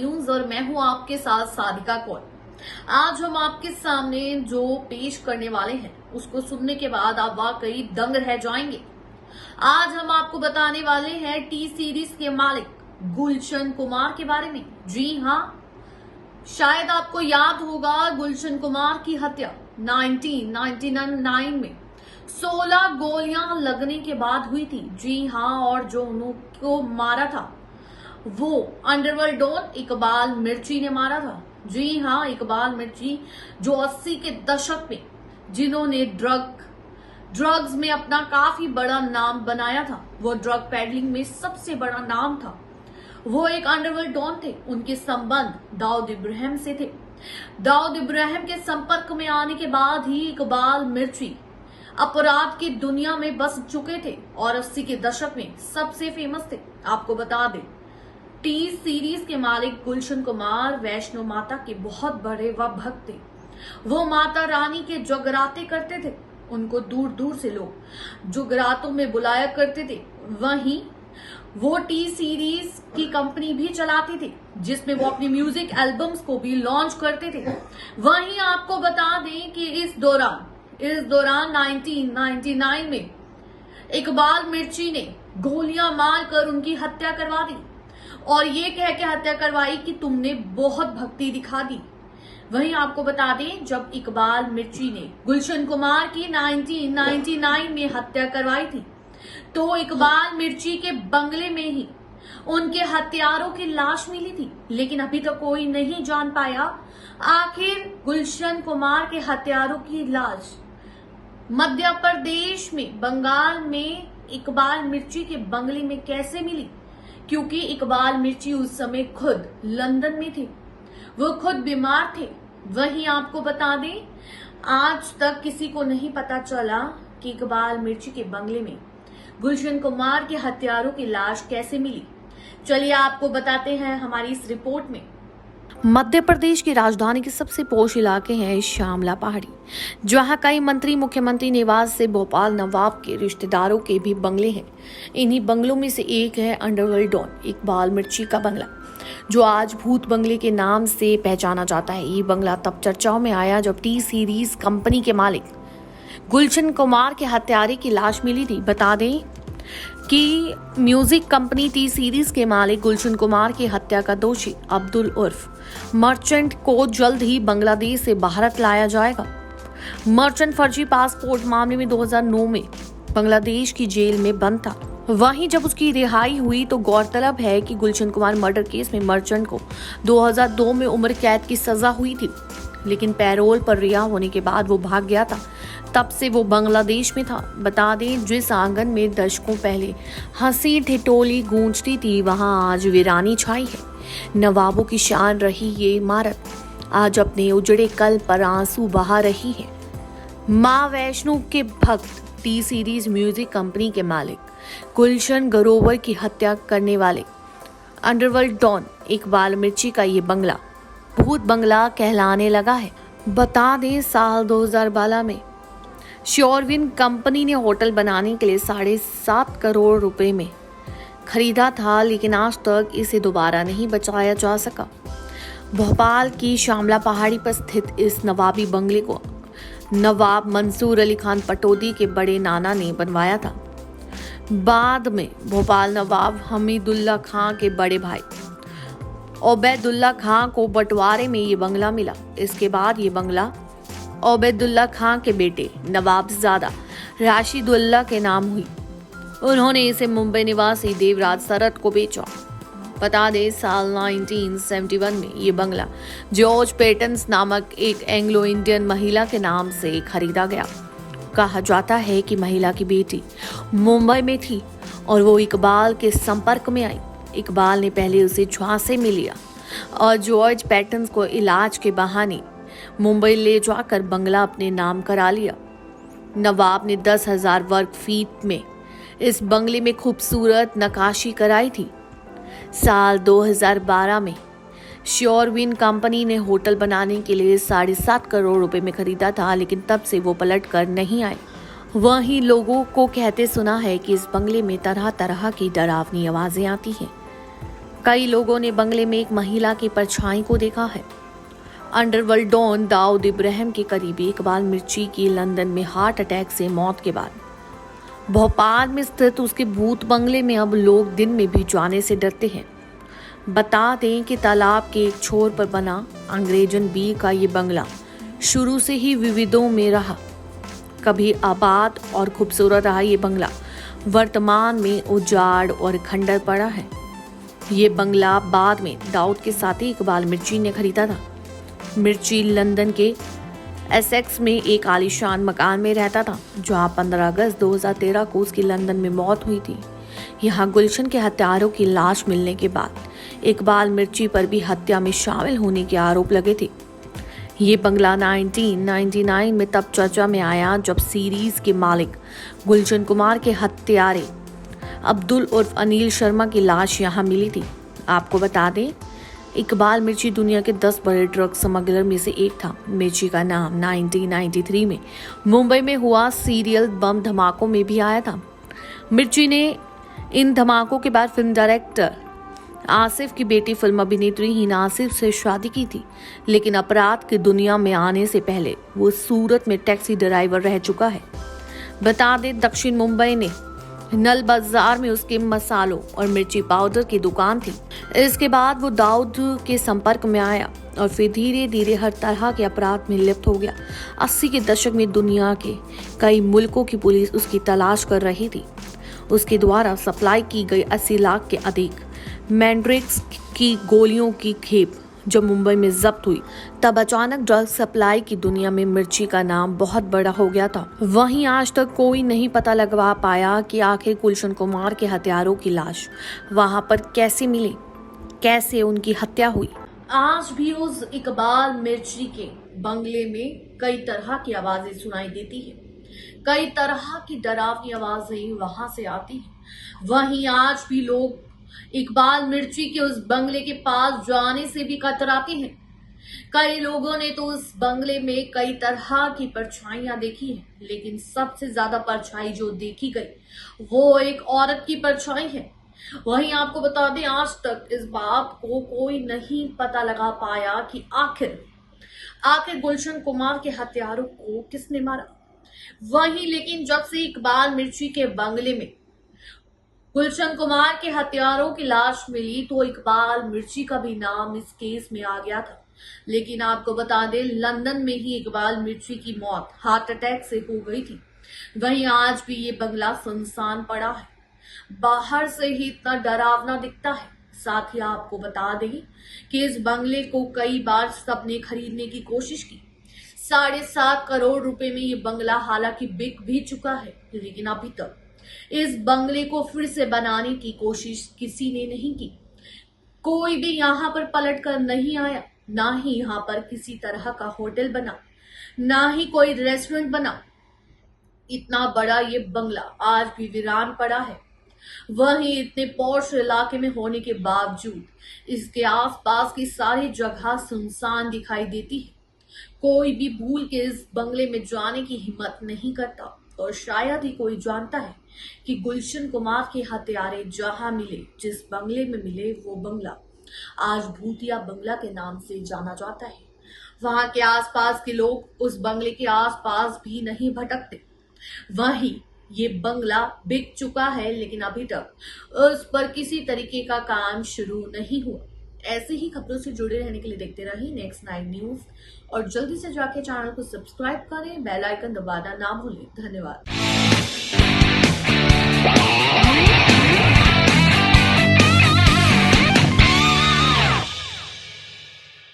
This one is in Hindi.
न्यूज और मैं हूं आपके साथ साधिका कौर। आज हम आपके सामने जो पेश करने वाले हैं उसको सुनने के बाद आप वाकई दंग रह जाएंगे। आज हम आपको बताने वाले हैं टी सीरीज के मालिक गुलशन कुमार के बारे में। जी हाँ, शायद आपको याद होगा गुलशन कुमार की हत्या 1999 में 16 गोलियां लगने के बाद हुई थी। जी हाँ, और जो उनको मारा था वो अंडरवर्ल्ड डॉन इकबाल मिर्ची ने मारा था। जी हाँ, इकबाल मिर्ची जो 80 के दशक में जिन्होंने ड्रग्स में अपना काफी बड़ा नाम बनाया था, वो ड्रग पेडलिंग में सबसे बड़ा नाम था, वो एक अंडरवर्ल्ड डॉन थे। उनके संबंध दाऊद इब्राहिम से थे। दाऊद इब्राहिम के संपर्क में आने के बाद ही इकबाल मिर्ची अपराध की दुनिया में बस चुके थे और 80 के दशक में सबसे फेमस थे। आपको बता दें, टी सीरीज के मालिक गुलशन कुमार वैष्णो माता के बहुत बड़े व भक्त थे। वो माता रानी के जगराते करते थे। उनको दूर दूर से लोग जगरातों में बुलाया करते थे। वहीं वो टी सीरीज की कंपनी भी चलाते थे जिसमें वो अपनी म्यूजिक एल्बम्स को भी लॉन्च करते थे। वहीं आपको बता दें कि इस दौरान 1999 में इकबाल मिर्ची ने गोलियां मारकर उनकी हत्या करवा दी और ये कह के हत्या करवाई कि तुमने बहुत भक्ति दिखा दी। वहीं आपको बता दें, जब इकबाल मिर्ची ने गुलशन कुमार की 1999 में हत्या करवाई थी तो इकबाल मिर्ची के बंगले में ही उनके हत्यारों की लाश मिली थी। लेकिन अभी तक कोई नहीं जान पाया आखिर गुलशन कुमार के हत्यारों की लाश मध्य प्रदेश में बंगाल में इकबाल मिर्ची के बंगले में कैसे मिली, क्योंकि इकबाल मिर्ची उस समय खुद लंदन में थे, वो खुद बीमार थे। वहीं आपको बता दें, आज तक किसी को नहीं पता चला कि इकबाल मिर्ची के बंगले में गुलशन कुमार के हत्यारों की लाश कैसे मिली। चलिए आपको बताते हैं हमारी इस रिपोर्ट में। मध्य प्रदेश की राजधानी के सबसे पोश इलाके हैं श्यामला पहाड़ी, जहां कई मंत्री मुख्यमंत्री निवास से भोपाल नवाब के रिश्तेदारों के भी बंगले हैं। इन्हीं बंगलों में से एक है अंडरवर्ल्ड डॉन इकबाल मिर्ची का बंगला, जो आज भूत बंगले के नाम से पहचाना जाता है। ये बंगला तब चर्चाओं में आया जब टी सीरीज कंपनी के मालिक गुलशन कुमार के हत्यारे की लाश मिली थी। बता दें कि म्यूजिक कंपनी टी सीरीज के मालिक गुलशन कुमार की हत्या का दोषी अब्दुल उर्फ मर्चेंट को जल्द ही बांग्लादेश से भारत लाया जाएगा। मर्चेंट फर्जी पासपोर्ट मामले में 2009 में बांग्लादेश की जेल में बंद था। वहीं जब उसकी रिहाई हुई तो गौरतलब है कि गुलशन कुमार मर्डर केस में मर्चेंट को 2002 में उम्र कैद की सजा हुई थी, लेकिन पैरोल पर रिहा होने के बाद वो भाग गया था। तब से वो बांग्लादेश में था। बता दें, जिस आंगन में दशकों पहले हंसी ठिठोली गूंजती थी, वहां आज वीरानी छाई है। नवाबों की शान रही ये इमारत आज अपने उजड़े कल पर आंसू बहा रही है। मां वैष्णो के भक्त टी सीरीज म्यूजिक कंपनी के मालिक गुलशन ग्रोवर की हत्या करने वाले अंडरवर्ल्ड डॉन इकबाल मिर्ची का ये बंगला भूत बंगला कहलाने लगा है। बता दें, साल 2012 में श्योरविन कंपनी ने होटल बनाने के लिए 7.5 करोड़ रुपए में खरीदा था, लेकिन आज तक इसे दोबारा नहीं बचाया जा सका। भोपाल की श्यामला पहाड़ी पर स्थित इस नवाबी बंगले को नवाब मंसूर अली खान पटौदी के बड़े नाना ने बनवाया था। बाद में भोपाल नवाब हमीदुल्ला खां के बड़े भाई ओबैदुल्ला खां को बंटवारे में ये बंगला मिला। इसके बाद ये बंगला ओबैदुल्ला खां के बेटे नवाबजादा राशिदुल्ला के नाम हुई। उन्होंने इसे मुंबई निवासी देवराज सरत को बेचा। बता दें, साल 1971 में ये बंगला जॉर्ज पेटन्स नामक एक एंग्लो इंडियन महिला के नाम से खरीदा गया। कहा जाता है कि महिला की बेटी मुंबई में थी और वो इकबाल के संपर्क में आई। इकबाल ने पहले उसे झांसे में लिया और जॉर्ज पैटन्स को इलाज के बहाने मुंबई ले जाकर बंगला अपने नाम करा लिया। नवाब ने 10,000 वर्ग फीट में इस बंगले में खूबसूरत नक्काशी कराई थी। साल 2012 में श्योरविन कंपनी ने होटल बनाने के लिए 7.5 करोड़ रुपए में खरीदा था, लेकिन तब से वो पलट कर नहीं आए। वहीं लोगों को कहते सुना है कि इस बंगले में तरह तरह की डरावनी आवाजें आती हैं। कई लोगों ने बंगले में एक महिला की परछाई को देखा है। अंडरवर्ल्ड डॉन दाऊद इब्राहिम के करीबी इकबाल मिर्ची की लंदन में हार्ट अटैक से मौत के बाद भोपाल में स्थित उसके भूत बंगले में अब लोग दिन में भी जाने से डरते हैं। बता दें कि तालाब के एक छोर पर बना अंग्रेजन बी का ये बंगला शुरू से ही विविधों में रहा। कभी आबाद और खूबसूरत रहा ये बंगला वर्तमान में उजाड़ और खंडर पड़ा है। ये बंगला बाद में दाऊद के साथी इकबाल मिर्ची ने खरीदा था। मिर्ची लंदन के एसेक्स में एक आलीशान मकान में रहता था, जहां 15 अगस्त 2013 को उसकी लंदन में मौत हुई थी। यहाँ गुलशन के हत्यारों की लाश मिलने के बाद इकबाल मिर्ची पर भी हत्या में शामिल होने के आरोप लगे थे। ये बंगला 1999 में तब चर्चा में आया जब सीरीज के मालिक गुलशन कुमार के हत्यारे अब्दुल उर्फ अनिल शर्मा की लाश यहाँ मिली थी। आपको बता दें, इकबाल मिर्ची दुनिया के 10 बड़े ड्रग स्मगलर में से एक था। मिर्ची का नाम 1993 में मुंबई में हुआ सीरियल बम धमाकों में भी आया था। मिर्ची ने इन धमाकों के बाद फिल्म डायरेक्टर आसिफ की बेटी फिल्म अभिनेत्री हिना आसिफ से शादी की थी, लेकिन अपराध की दुनिया में आने से पहले वो सूरत में टैक्सी ड्राइवर रह चुका है। बता दें, दक्षिण मुंबई ने नल बाजार में उसके मसालों और मिर्ची पाउडर की दुकान थी। इसके बाद वो दाऊद के संपर्क में आया और फिर धीरे धीरे हर तरह के अपराध में लिप्त हो गया। 80 के दशक में दुनिया के कई मुल्कों की पुलिस उसकी तलाश कर रही थी। उसके द्वारा सप्लाई की गई 80 लाख के अधिक मैंड्रिक्स की गोलियों की खेप जब मुंबई में जब्त हुई, तब अचानक ड्रग सप्लाई की दुनिया में मिर्ची का नाम बहुत बड़ा हो गया था। वहीं आज तक कोई नहीं पता लगवा पाया कि आखिर गुलशन कुमार के हत्यारों की लाश वहां पर कैसे मिली, कैसे उनकी हत्या हुई। आज भी उस इकबाल मिर्ची के बंगले में कई तरह की आवाजें सुनाई देती है, कई तरह की डरावनी आवाजें वहां से आती है। वहीं आज भी लोग इकबाल मिर्ची के उस बंगले के पास जाने से भी कतराते हैं। कई लोगों ने तो उस बंगले में कई तरह की परछाइयां देखी हैं, लेकिन सबसे ज्यादा परछाई जो देखी गई वो एक औरत की परछाई है। वहीं आपको बता दें, आज तक इस बात को कोई नहीं पता लगा पाया कि आखिर गुलशन कुमार के हत्यारों को किसने मारा। वहीं लेकिन जब से इकबाल मिर्ची के बंगले में गुलशन कुमार के हत्यारों की लाश मिली तो इकबाल मिर्ची का भी नाम इस केस में आ गया था। लेकिन आपको बता दें, लंदन में ही इकबाल मिर्ची की मौत हार्ट अटैक से हो गई थी। वहीं आज भी ये बंगला सुनसान पड़ा है, बाहर से ही इतना डरावना दिखता है। साथ ही आपको बता दें कि इस बंगले को कई बार सबने खरीदने की कोशिश की। 7.5 करोड़ रुपए में ये बंगला हालांकि बिक भी चुका है, लेकिन अभी तक इस बंगले को फिर से बनाने की कोशिश किसी ने नहीं की। कोई भी यहाँ पर पलट कर नहीं आया, ना ही यहाँ पर किसी तरह का होटल बना, ना ही कोई रेस्टोरेंट बना। इतना बड़ा ये बंगला आज भी वीरान पड़ा है। वहीं इतने पॉश इलाके में होने के बावजूद इसके आसपास की सारी जगह सुनसान दिखाई देती है। कोई भी भूल के इस बंगले में जाने की हिम्मत नहीं करता, और शायद ही कोई जानता है कि गुलशन कुमार के हत्यारे जहां मिले, जिस बंगले में मिले, वो बंगला आज भूतिया बंगला के नाम से जाना जाता है। वहां के आसपास के लोग उस बंगले के आसपास भी नहीं भटकते। वहीं ये बंगला बिक चुका है, लेकिन अभी तक उस पर किसी तरीके का काम शुरू नहीं हुआ। ऐसे ही खबरों से जुड़े रहने के लिए देखते रहिए नेक्स्ट 9 न्यूज, और जल्दी से जाके चैनल को सब्सक्राइब करें, बेल आइकन दबाना ना भूलें। धन्यवाद।